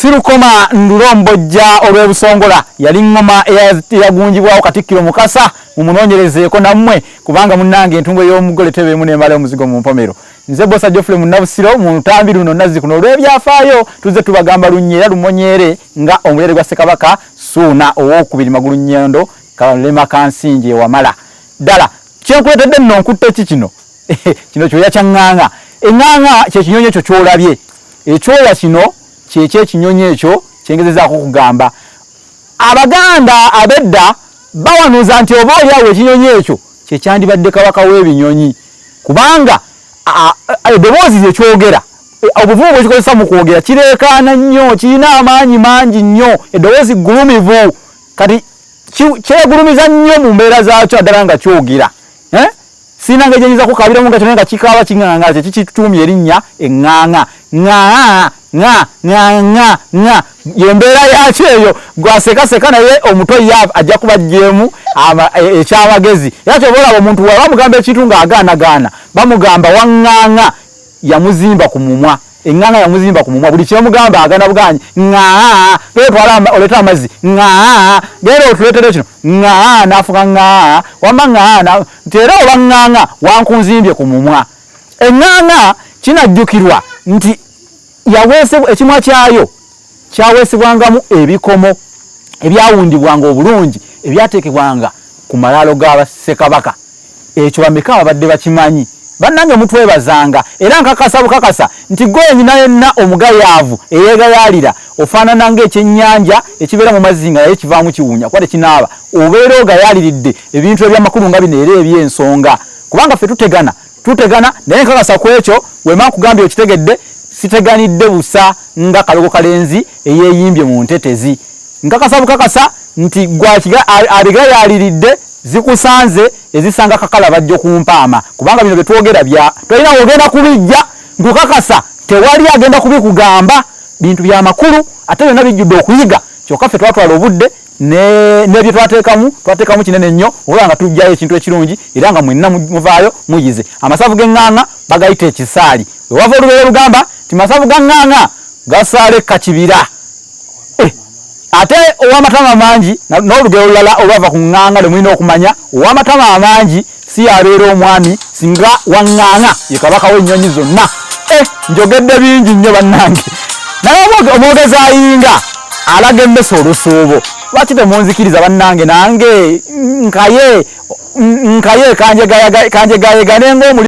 Sirukoma Ndulombojja olw'ebusongola yali ngoma eyagunjibwawo Katikkiro Mukasa mumunonyerezeeko nammwe kubanga munnange entumbo y'omugole tebe munemala omuzigo mu mpomero. Nze Bosa Geoffrey Munabusiro mu ntambi luno nazi kuno olw'ebyafaayo tuze tubagamba lunyera lumonyere nga omulere gwa Ssekabaka Ssuuna ow'okubiri magulu nnyendo kalema kansinje wamala. Ddala kyenkuletedde nno nkutte ki kino? Kino kyoya kya ŋŋaŋa. Eŋŋaŋa kye kinyonyi ekyo ky'olabye. Ekyoya kino kyekyo ekinyonyi ekyo kyengezezaako kugamba. Abaganda abedda bawanuuza nti oba oliawo ekinyonyi ekyo kyekyandibadde kabaka w'ebinyonyi kubanga eddoboozi lye kyogera obuvumu bwe kikozesa mu kwogera kireekaana nnyo, kirina amaanyi mangi nnyo, eddoboozi ggulumivu kati kyegulumiza nnyo mu mbeera zaakyo addala nga kyogera. Sina ngeri gyeyinza kukabiramu nga kyonna nga kikaaba kiŋŋaŋa kye kituumye erinnya eŋŋaŋa. Ŋŋa yembeera yakyo eyo gwasekaseka naye omuto ye ajja kubajjeemu ekyamagezi. Era kyoba olaba omuntu bw'aba bamugamba ekintu ng'agaanagaana bamugamba waŋŋaŋa yamuzimba ku mumwa. Eŋŋaŋa yamuzimba ku mumwa buli kyemugamba agana buganyi ŋŋaa gere twala oleeta amazzi ŋŋaa gere otuleetere kino ŋŋaa n'afuka ŋŋaa wamma ŋŋaa nti era oba ŋŋaŋa wankunzimbye ku mumwa. Eŋŋaŋa kinajjukirwa nti yaweesebwa ekimwa kyayo kyaweesebwangamu ebikomo ebyawundibwanga obulungi ebyateekebwanga ku malaalo ga Ssekabaka. Ekyo bameka abadde bakimanyi. Bannange mutwebazanga era nkakasa bukakasa nti gwe nyina yenna omugayaavu eyeegayaalira ofaanana ng'ekyennyanja ekibeera mu mazzi nga naye kivaamu kiwunya kwate kinaaba obeera ogayaaliridde ebintu eby'amakulu nga bino era eby'ensonga kubanga ffe tutegana naye nkakasa ku ekyo wema nkugambye okitegedde siteganidde busa nga Kalogo Kalenzi eyeeyimbye mu ntetezi. Nkakasa bukakasa nti abigayaaliridde zikusanze ezisanga kakala bajjo kumpaama kubanga bino betwogera bya tolina ogenda kubijja nkukakasa tewali agenda kubikugamba bintu bya makulu ate byonna bijjudde okuyiga kyokka ffe twatwala obudde nebyo twateekamu kinene nnyo olaba nga tujjayo ekintu ekirungi era nga mwenna muvaayo muyize. Amasavu g'eŋŋaŋa bagayita ekisaali wewava olugero lugamba ti masavu ga ŋŋaŋa gasaale kakibira. Ate ow'amatama amangi n'olugero olulala olwava ku ŋŋaŋa lwe mulina okumanya ow'amatama amangi si yabeera omwami singa waŋŋaŋa ye kabaka w'ennyonyi zonna. Njogedde bingi nnyo bannange naye omwogezi ayinga alaga emmese olusuubo. Lwaki temunzikiriza bannange nange nkaye kanjegayegane ng'omuli